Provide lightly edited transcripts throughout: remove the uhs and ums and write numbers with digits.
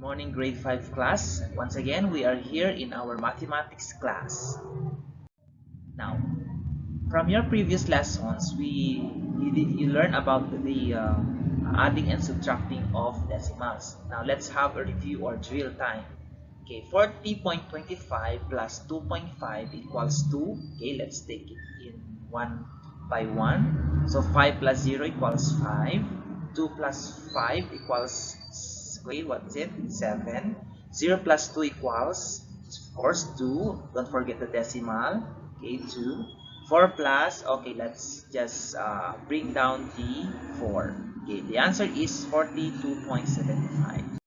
Morning grade 5 class. Once again, we are here in our mathematics class. Now, from your previous lessons, you learned about the adding and subtracting of decimals. Now, let's have a review or drill time. Okay, 40.25 plus 2.5 equals 2. Okay, let's take it in one by one. So 5 plus 0 equals 5. 2 plus 5 equals, okay, what's it? 7. 0 plus 2 equals, of course, 2. Don't forget the decimal. Okay, 2. 4 plus, okay, let's just bring down the 4. Okay, the answer is 42.75.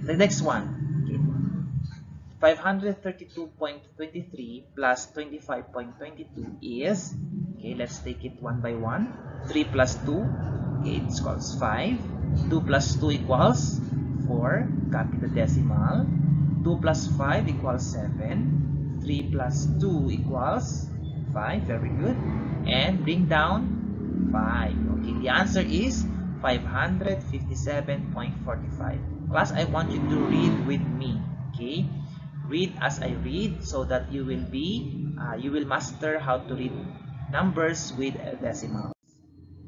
The next one. Okay. 532.23 plus 25.22 is, okay, let's take it one by one. 3 plus 2, okay, it equals 5. 2 plus 2 equals 4. Copy the decimal. 2 plus 5 equals 7. 3 plus 2 equals 5. Very good. And bring down 5. Okay, the answer is 557.45. Class, I want you to read with me. Okay, read as I read so that you will master how to read numbers with decimals.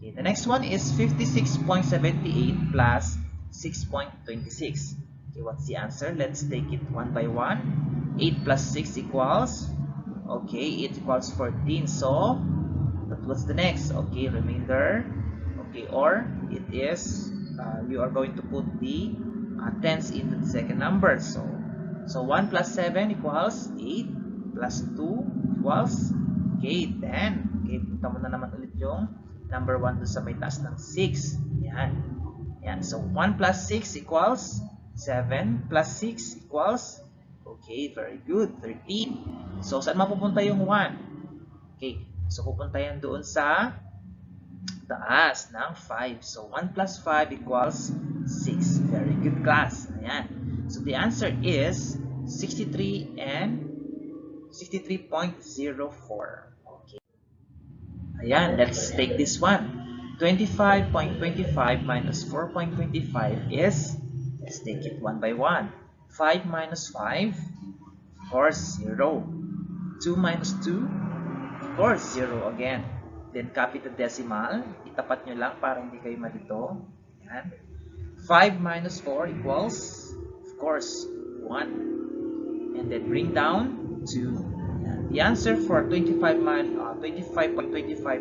Okay, the next one is 56.78 plus 6.26. Okay, what's the answer? Let's take it one by one. 8 plus 6 equals, okay, it equals 14. So, what's the next? Okay, remainder. Okay, or it is, you are going to put the tens into the second number. So 1 plus 7 equals 8 plus 2 equals, okay, 10. Okay, punta mo na naman ulit yung number 1 doon sa may taas ng 6. Yan. Yan. So 1 plus 6 equals 7 plus 6 equals, okay, very good, 13. So saan mapupunta yung 1? Okay, so pupunta yan doon sa taas ng 5. So 1 plus 5 equals 6. Very good, class. Ayan. So the answer is 63 and 63.04. Okay. Ayan, let's take this one. 25.25 minus 4.25 is, let's take it one by one. 5 minus 5, of course, 0. 2 minus 2, of course, 0 again. Then copy the decimal. Itapat nyo lang para hindi kayo malito. Ayan. 5 minus 4 equals, of course, 1. And then bring down 2. The answer for 25.25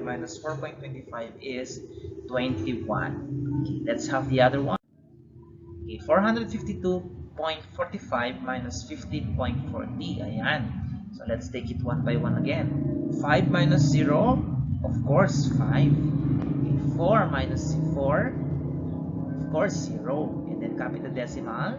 minus 4.25 is 21. Okay, let's have the other one. Okay, 452.45 minus 15.40. Ayan. So let's take it one by one again. 5 minus 0, of course, 5. Okay, 4 minus 4, of course, 0. And then copy the decimal.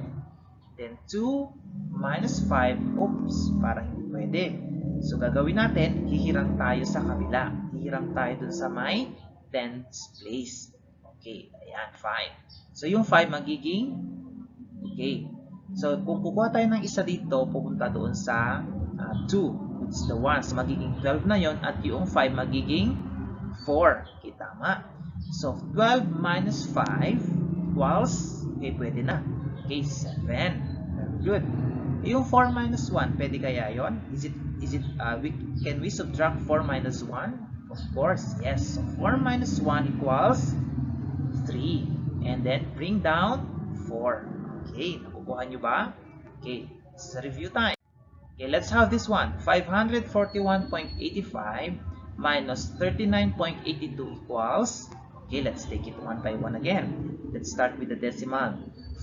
Then 2 minus 5, oops, parang hindi pwede. So gagawin natin, hihiram tayo sa kabila. Hihiram tayo dun sa may tens place. Okay, ayan, 5. So yung 5 magiging, okay. So kung kukuha tayo ng isa dito, pupunta doon sa 2. It's the 1. So magiging 12 na yon at yung 5 magiging 4. Okay, tama. So 12 minus 5 equals, okay, pwede na. Okay, 7. Very good. Yung 4 minus 1, pwede kaya yon? Can we subtract 4 minus 1? Of course, yes. So 4 minus 1 equals 3. And then bring down 4. Okay, nakukuha nyo ba? Okay, sa review time. Okay, let's have this one. 541.85 minus 39.82 equals, okay, let's take it one by one again. Let's start with the decimal.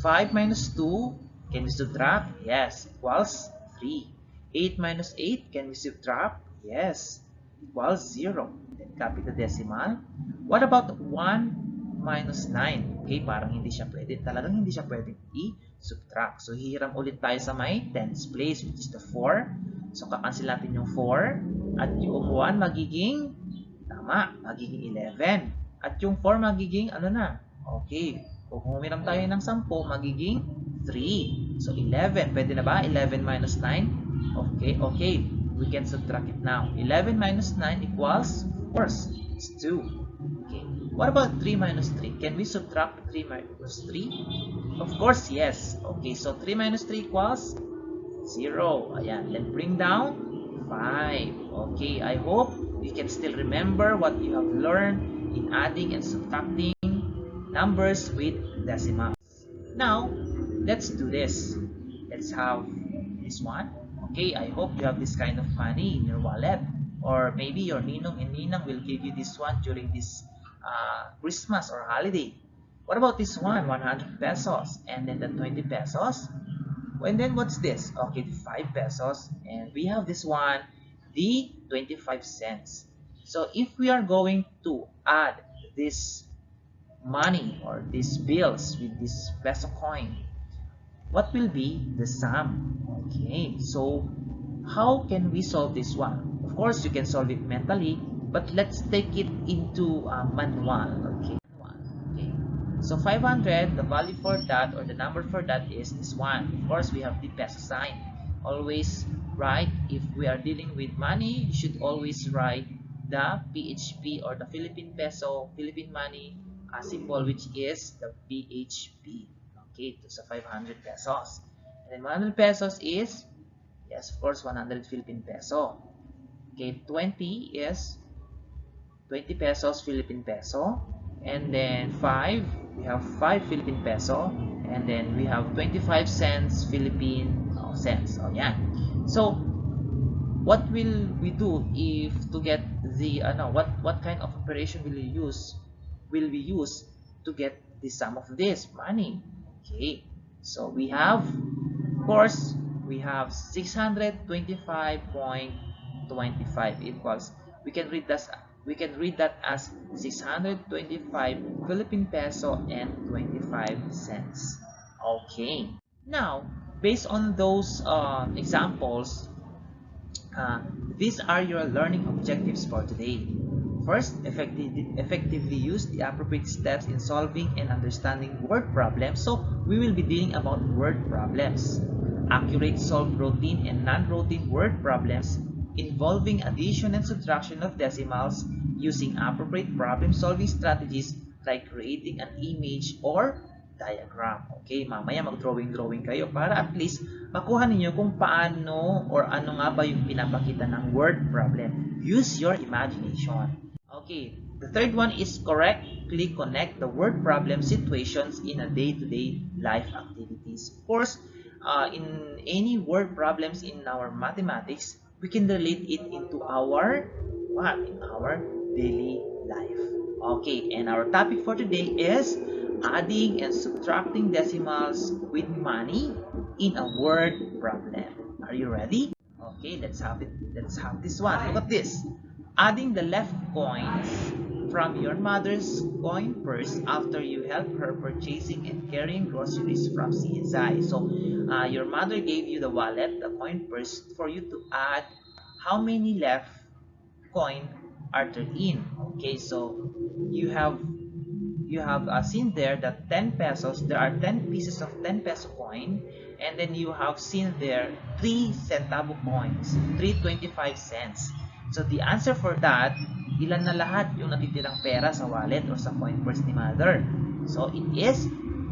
5 minus 2, can we subtract? Yes, equals 3. 8 minus 8, can we subtract? Yes, equals 0. Then copy the decimal. What about 1 minus 9? Okay, parang hindi siya pwede. Talagang hindi siya pwede i-subtract. So, hihiram ulit tayo sa may tens place, which is the 4. So, kakancel natin yung 4. At yung 1 magiging, tama, magiging 11. At yung 4 magiging, ano na? Okay, kung humiram tayo ng 10, magiging 3. So, 11. Pwede na ba? 11 minus 9? Okay, okay. We can subtract it now. 11 minus 9 equals, of course, it's 2. Okay. What about 3 minus 3? Can we subtract 3 minus 3? Of course, yes. Okay, so 3 minus 3 equals 0. Ayan. Then bring down 5. Okay, I hope you can still remember what you have learned in adding and subtracting numbers with decimals. Now, let's do this. Let's have this one. Okay, I hope you have this kind of money in your wallet. Or maybe your ninong and ninang will give you this one during this Christmas or holiday. What about this one? 100 pesos. And then the 20 pesos. And then what's this? Okay, 5 pesos. And we have this one, the 25 cents. So if we are going to add this money or these bills with this peso coin, what will be the sum? Okay, so how can we solve this one? Of course, you can solve it mentally, but let's take it into manual. Okay. Okay. So 500, the value for that or the number for that is this one. Of course, we have the peso sign. Always write, if we are dealing with money, you should always write the PHP or the Philippine peso, Philippine money symbol, which is the PHP. Okay, so 500 pesos. And then 100 pesos is, yes, of course, 100 Philippine peso. Okay, 20 is 20 pesos Philippine peso. And then 5, we have 5 Philippine peso. And then we have 25 cents Philippine cents. Oh, yeah. So, what will we do if to get the, what kind of operation will we use to get the sum of this money? Okay. So, we have, of course, we have 625.25 equals, we can read that as 625 Philippine peso and 25 cents. Okay. Now, based on those examples, uh, these are your learning objectives for today. First, effectively use the appropriate steps in solving and understanding word problems. So, we will be dealing about word problems. Accurate solve routine and non-routine word problems involving addition and subtraction of decimals using appropriate problem-solving strategies like creating an image or diagram. Okay, mamaya mag-drawing kayo para at least makuha ninyo kung paano or ano nga ba yung pinapakita ng word problem. Use your imagination. Okay, the third one is correctly connect the word problem situations in a day-to-day life activities. Of course, in any word problems in our mathematics, we can relate it into our in our daily life. Okay, and our topic for today is adding and subtracting decimals with money in a word problem. Are you ready? Okay, let's have it. Let's have this one. Look at this. Adding the left coins from your mother's coin purse after you help her purchasing and carrying groceries from CSI. So, your mother gave you the wallet, the coin purse, for you to add how many left coin are there in. Okay, so you have seen there that 10 pesos, there are 10 pieces of 10 peso coin, and then you have seen there 3 centavo coins, 3.25 cents. So the answer for that, ilan na lahat yung natitirang pera sa wallet or sa coin purse ni mother? So it is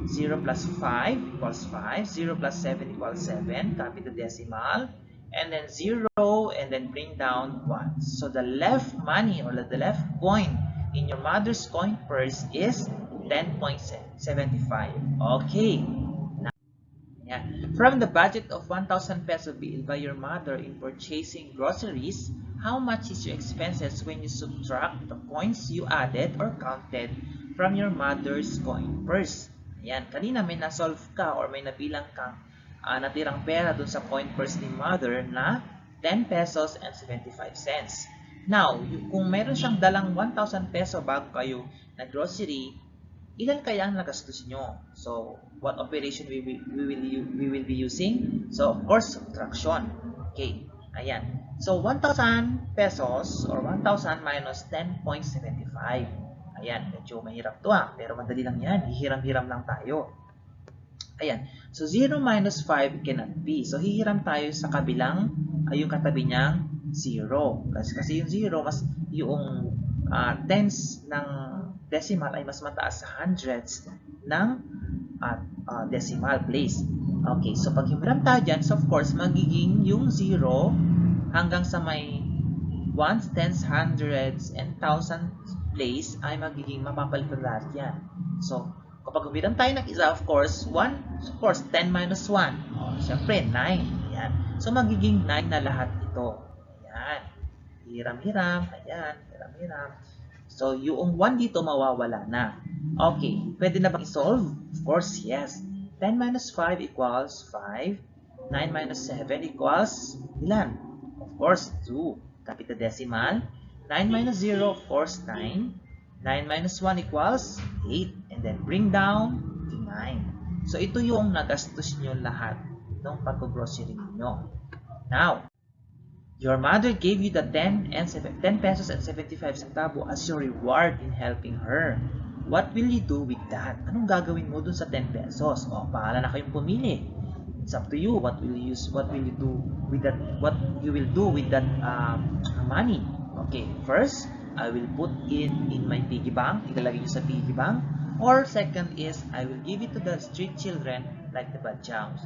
0 plus 5 equals 5, 0 plus 7 equals 7, copy the decimal, and then 0, and then bring down 1. So the left money or the left coin in your mother's coin purse is 10.75. Okay. Now, yeah. From the budget of 1,000 peso bill by your mother in purchasing groceries, how much is your expenses when you subtract the coins you added or counted from your mother's coin purse? Ayan, kanina may na-solve ka or may nabilang kang natirang pera dun sa coin purse ni mother na 10 pesos and 75 cents. Now, kung meron siyang dalang 1,000 peso bago kayo na grocery, ilan kaya ang nagastos nyo? So, what operation we will be using? So, of course, subtraction. Okay, ayan. So, 1,000 pesos or 1,000 minus 10.75. Ayan, medyo mahirap to pero madali lang yan. Hihiram-hiram lang tayo. Ayan. So, 0 minus 5 cannot be. So, hihiram tayo sa kabilang, yung katabi niyang 0. Kasi yung 0, mas yung tens ng decimal ay mas mataas sa hundreds ng decimal place. Okay, so pag himiram tayo dyan, so of course, magiging yung 0 hanggang sa may ones, tens, hundreds, and thousands place ay magiging mapapalitan lahat yan. So, kapag humiram tayo ng isa, of course, 10 minus 1. Siyempre, 9. Ayan. So, magiging 9 na lahat ito. Ayan. Hiram-hiram. Ayan. Hiram-hiram. So, yung 1 dito mawawala na. Okay. Pwede na bang i-solve? Of course, yes. 10 minus 5 equals 5. 9 minus 7 equals ilan? Of course, 2. Capital decimal. 9 minus 0, of course, 9. 9 minus 1 equals 8. And then bring down to 9. So, ito yung nagastos nyo lahat ng pag-grocery ninyo. Now, your mother gave you the 10 pesos and 75 centavo as your reward in helping her. What will you do with that? Anong gagawin mo dun sa 10 pesos? O, pahala na kayong pumili. It's up to you. What will you do with that? What you will do with that money? Okay, first, I will put it in my piggy bank. Ilalagay nyo sa piggy bank. Or second is, I will give it to the street children like the badjams.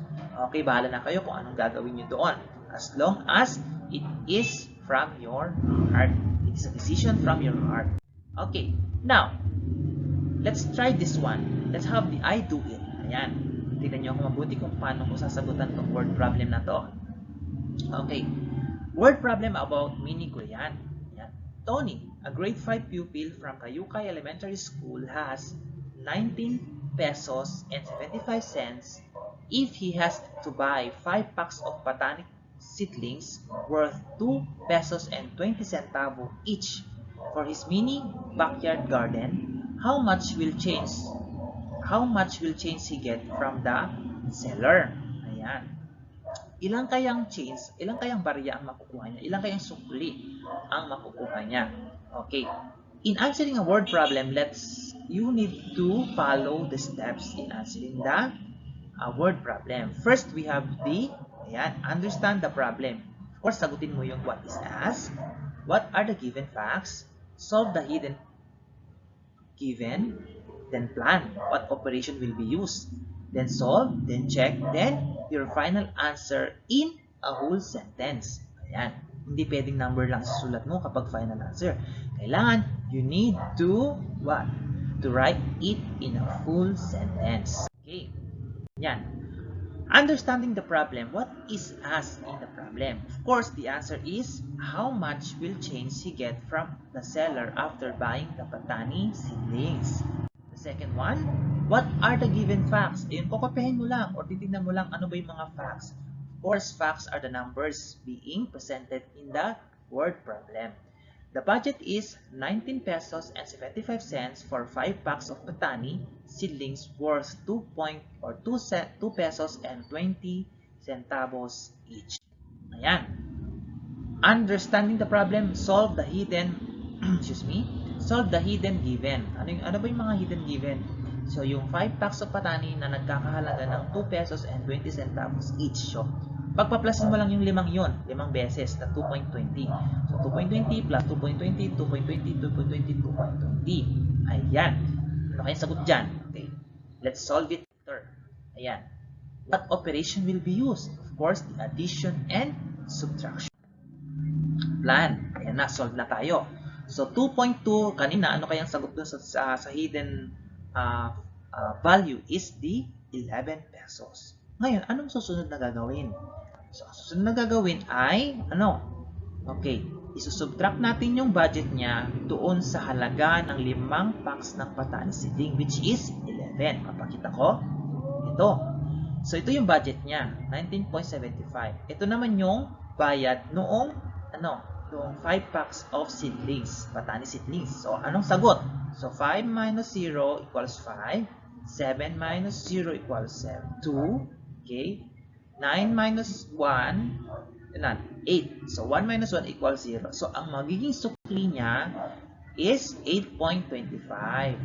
Okay, bahala na kayo kung anong gagawin nyo doon. As long as it is from your heart. It is a decision from your heart. Okay, now, let's try this one. Let's have the I do it. Ayan. Tignan nyo kung mabuti kung paano ko sasagutan tong word problem na to. Okay. Word problem about mini ko yan. Tony, a grade 5 pupil from Kayukay Elementary School has 19 pesos and 75 cents if he has to buy 5 packs of botanic seedlings worth 2 pesos and 20 centavo each for his mini backyard garden. How much will change he get from the seller? Ayan. Ilang kayang barya ang makukuha niya? Ilang kayang sukli ang makukuha niya? Okay. In answering a word problem, you need to follow the steps in answering the word problem. First, we have understand the problem. Of course, sagutin mo yung what is asked, what are the given facts, solve the hidden given, then plan what operation will be used, then solve, then check, then your final answer in a whole sentence. Ayan. Hindi pwedeng number lang susulat mo kapag final answer. Kailangan, you need to, what? To write it in a full sentence. Okay. Yan. Understanding the problem, what is asked in the problem? Of course, the answer is, how much will change he get from the seller after buying the botany seedlings? The second one, what are the given facts? Ayun, kokopihin mo lang or titignan mo lang ano ba yung mga facts. Of course, facts are the numbers being presented in the word problem. The budget is 19 pesos and 75 cents for 5 packs of botany seedlings worth 2 pesos and 20 centavos each. Ayan. Understanding the problem, solve the hidden given. Ano ba yung mga hidden given? So, yung 5 packs of botany na nagkakahalaga ng 2 pesos and 20 centavos each. So, pagpaplasin mo lang yung limang beses na 2.20. So, 2.20 plus 2.20, 2.20, 2.20, 2.20. Ayan. Ano kayong sagot dyan? Okay. Let's solve it later. Ayan. What operation will be used? Of course, the addition and subtraction. Plan. Ayan na, solve na tayo. So, 2.2, kanina, ano kayang sagot dun sa hidden value is the 11 pesos. Ngayon, anong susunod na gagawin? So, susunod na gagawin ay, Okay, isusubtract natin yung budget niya doon sa halaga ng 5 packs ng botany seedling, which is 11. Papakita ko. Ito. So, ito yung budget niya, 19.75. Ito naman yung bayad noong, noong 5 packs of seedlings, botany seedlings. So, anong sagot? So, 5 minus 0 equals 5. 7 minus 0 equals 2. Okay? 9 minus 1, 8. So, 1 minus 1 equals 0. So, ang magiging sukli niya is 8.25.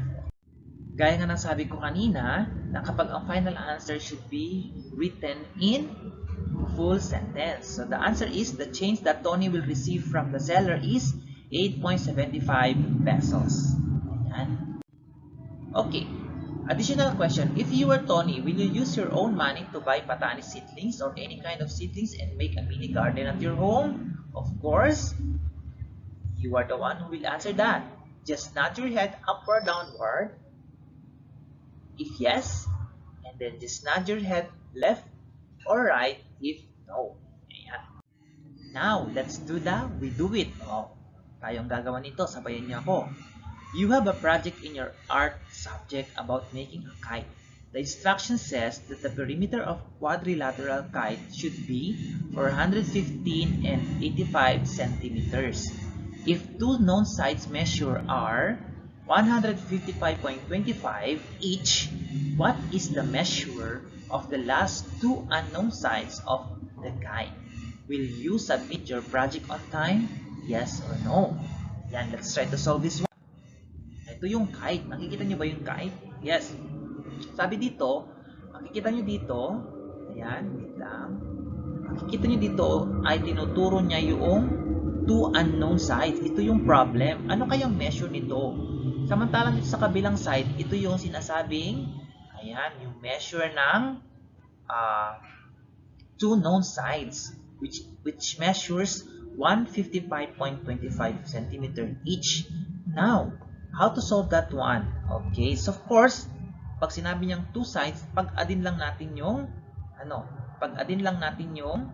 Gaya nga ng sabi ko kanina, na kapag ang final answer should be written in full sentence. So, the answer is the change that Tony will receive from the seller is 8.75 pesos. Ayan. Okay. Additional question, if you were Tony, will you use your own money to buy patani seedlings or any kind of seedlings and make a mini garden at your home? Of course, you are the one who will answer that. Just nod your head up or downward if yes, and then just nod your head left or right if no. Ayan. Now, let's do the we do it. Oh, tayong gagawa nito, sabayan niyo ako. You have a project in your art subject about making a kite. The instruction says that the perimeter of quadrilateral kite should be 415 and 85 centimeters. If two known sides measure are 155.25 each, what is the measure of the last two unknown sides of the kite? Will you submit your project on time? Yes or no? Yan, let's try to solve this one. Ito yung kite. Nakikita nyo ba yung kite? Yes. Sabi dito, makikita nyo dito, ayan, wait lang. Makikita nyo dito ay tinuturo niya yung two unknown sides. Ito yung problem. Ano kayang measure nito? Samantalang dito sa kabilang side, ito yung sinasabing, ayan, yung measure ng two known sides, which measures 155.25 centimeter each. Now, how to solve that one? Okay, so of course, pag sinabi niyang two sides, pag-addin lang natin yung, pag-addin lang natin yung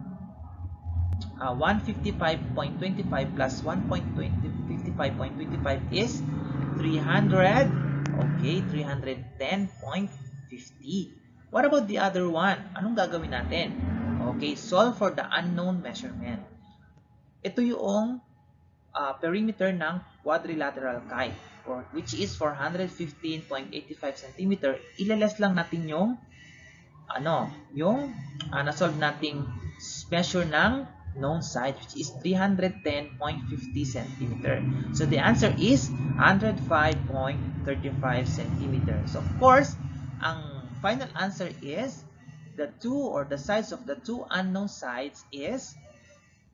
155.25 plus 1.55.25 is 300. Okay, 310.50. What about the other one? Anong gagawin natin? Okay, solve for the unknown measurement. Ito yung perimeter ng quadrilateral kite, which is 415.85 cm. Ilales lang natin yung na-solve nating measure ng known side, which is 310.50 cm. So the answer is 105.35 cm. So of course, ang final answer is the sides of the two unknown sides is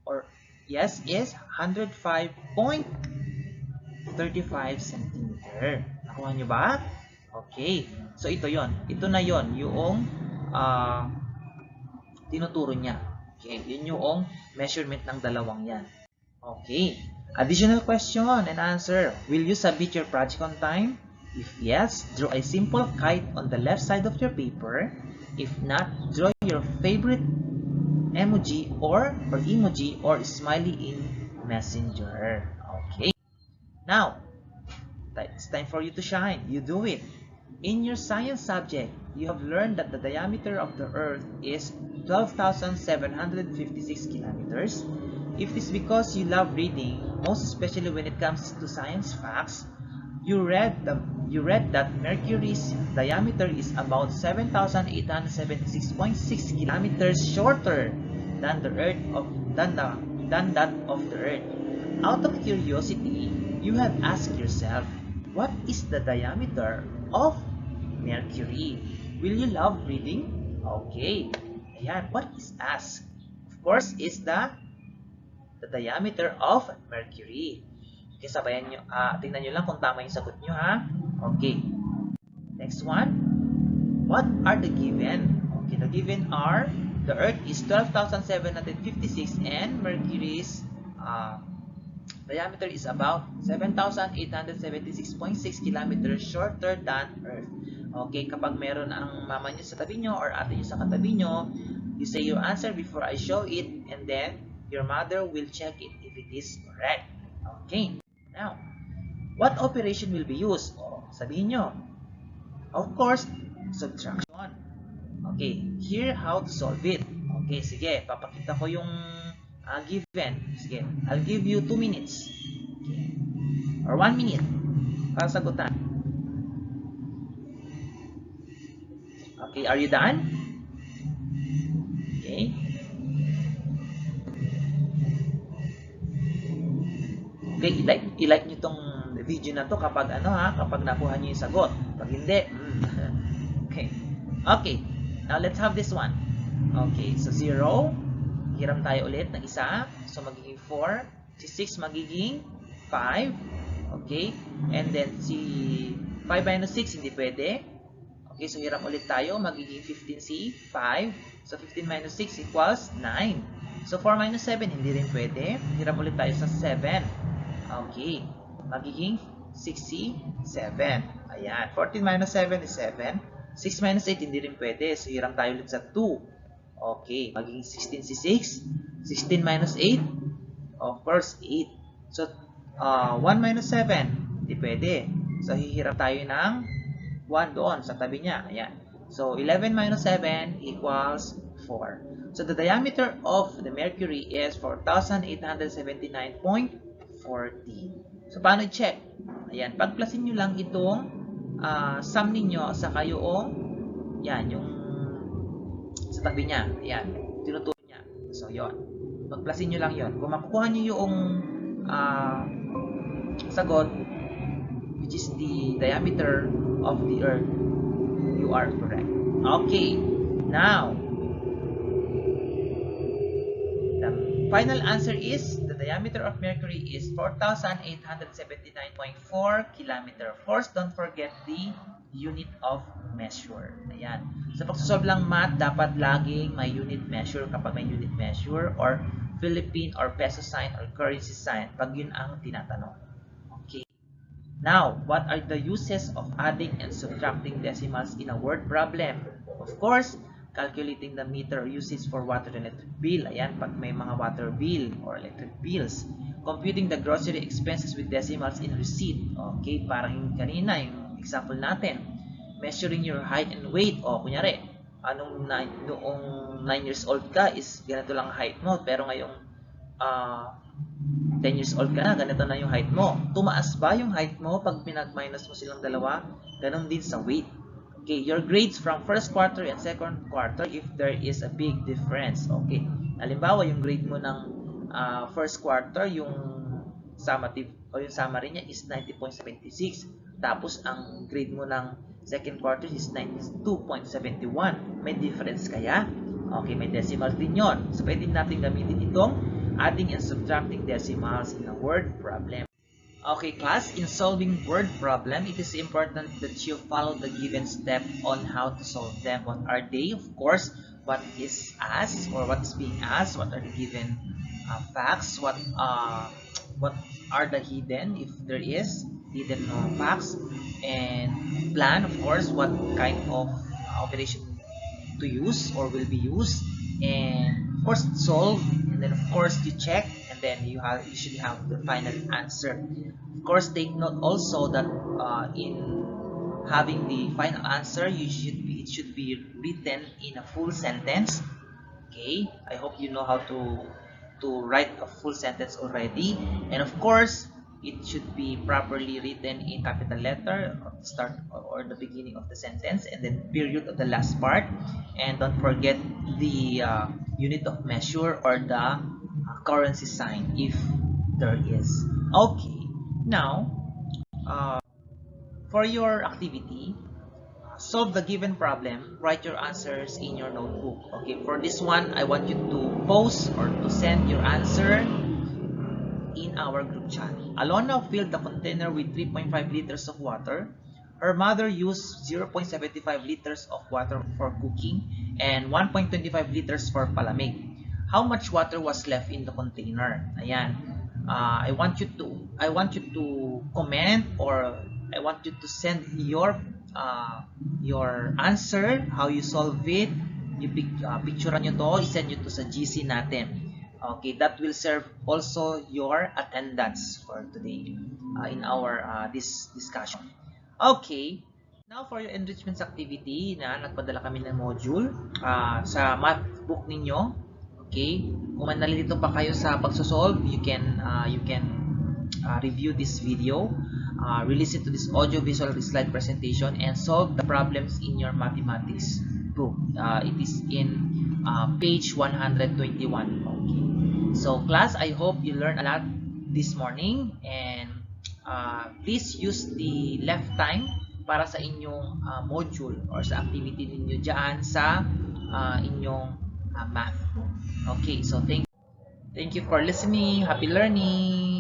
105.35 cm. Nakuha nyo ba? Okay. So ito yon. Ito na yon yung tinuturo niya. Okay. Yun yung measurement ng dalawang yan. Okay. Additional question and answer. Will you submit your project on time? If yes, draw a simple kite on the left side of your paper. If not, draw your favorite emoji or smiley in Messenger. Okay. Now, it's time for you to shine. You do it. In your science subject, you have learned that the diameter of the Earth is 12,756 kilometers. If it's because you love reading, most especially when it comes to science facts, you read that Mercury's diameter is about 7,876.6 kilometers shorter than that of the Earth. Out of curiosity, you have asked yourself, what is the diameter of Mercury? Will you love reading? Okay. Ayan, what is asked? Of course, is the diameter of Mercury. Okay, sabayan nyo. Tingnan nyo lang kung tama yung sagot nyo, ha? Okay. Next one. What are the given? Okay, the given are, the Earth is 12,756 and Mercury's diameter is about 7,876.6 kilometers shorter than Earth. Okay, kapag meron ang mama nyo sa tabi nyo or ate nyo sa katabi nyo, you say your answer before I show it, and then your mother will check it if it is correct. Okay, now, what operation will be used? Sabihin nyo. Of course, subtraction. Okay, here how to solve it. Okay, sige, papakita ko yung given. Sige, I'll give you 2 minutes. Okay. Or 1 minute para sagutan. Okay, are you done? Okay. Okay, i-like nyo tong video na to kapag kapag nakuha nyo yung sagot. Pag hindi, okay. Okay, now let's have this one. Okay, so 0. Hiram tayo ulit ng isa. So magiging 4. Si 6 magiging 5. Okay, and then si 5 minus 6 hindi pwede. Okay, so hiram ulit tayo. Magiging 15C, 5. So 15 minus 6 equals 9. So 4 minus 7, hindi rin pwede. Hiram ulit tayo sa 7. Okay, magiging 6C, 7. Ayan, 14 minus 7 is 7. 6 minus 8, hindi rin pwede. So hiram tayo ulit sa 2. Okay, magiging 16C6. 16 minus 8, of course, 8. So 1 minus 7, hindi pwede. So hihiram tayo ng 1 doon sa tabi niya. Ayan. So, 11 minus 7 equals 4. So, the diameter of the mercury is 4,879.40. So, paano i-check? Ayan. Pagplasin nyo lang itong sum ninyo sa yung yan, yung sa tabi niya. Ayan. Tinuturo niya. So, yon. Pagplasin nyo lang yon. Kung makukuha nyo yung sagot, which is the diameter of the earth, you are correct. Okay, now the final answer is the diameter of Mercury is 4,879.4 kilometer. Of course, don't forget the unit of measure. Ayan. Sa pagsosolve lang math, dapat laging may unit measure kapag may unit measure or Philippine or peso sign or currency sign pag yun ang tinatanong. Now, what are the uses of adding and subtracting decimals in a word problem? Of course, calculating the meter usage for water and electric bill. Ayan, pag may mga water bill or electric bills. Computing the grocery expenses with decimals in receipt. Okay, parang kanina, yung example natin. Measuring your height and weight. O, kunyari, noong 9 years old ka is ganito lang height mo. Pero ngayong 10 years old ka na, ganito na yung height mo. Tumaas ba yung height mo pag pinag-minus mo silang dalawa? Ganon din sa weight. Okay, your grades from first quarter and second quarter if there is a big difference. Okay, halimbawa yung grade mo ng first quarter, yung summative o yung summary niya is 90.76. Tapos ang grade mo ng second quarter is 92.71. May difference kaya? Okay, may decimals din yon. So, pwede natin gamitin itong adding and subtracting decimals in a word problem. Okay, class, in solving word problem, it is important that you follow the given step on how to solve them. What are they? Of course, what is asked or what is being asked, what are the given facts, what are the hidden, if there is hidden facts, and plan, of course, what kind of operation to use or will be used, and of course solve, and then of course you check, and then you should have the final answer. Of course, take note also that in having the final answer, it should be written in a full sentence. Okay, I hope you know how to write a full sentence already, and of course it should be properly written in capital letter at the start or the beginning of the sentence, and then period of the last part, and don't forget the unit of measure or the currency sign if there is. Okay, now for your activity, solve the given problem, write your answers in your notebook. Okay, for this one, I want you to post or to send your answer in our group chat. Alona filled the container with 3.5 liters of water. Her mother used 0.75 liters of water for cooking and 1.25 liters for palamig. How much water was left in the container? Ayan. I want you to comment, or I want you to send your answer, how you solve it. You picturean nyo to, isend nyo to sa GC natin. Okay, that will serve also your attendance for today in our this discussion. Okay, now for your enrichment activity na nagpadala kami ng module sa math book ninyo. Okay, kung nalilito pa kayo sa pagsosolve, you can review this video, re-listen to this audio visual slide presentation, and solve the problems in your mathematics book. It is in page 121. Okay. So class, I hope you learned a lot this morning, and please use the left time para sa inyong module or sa activity ninyo dyan sa inyong math book. Okay, so thank you for listening. Happy learning!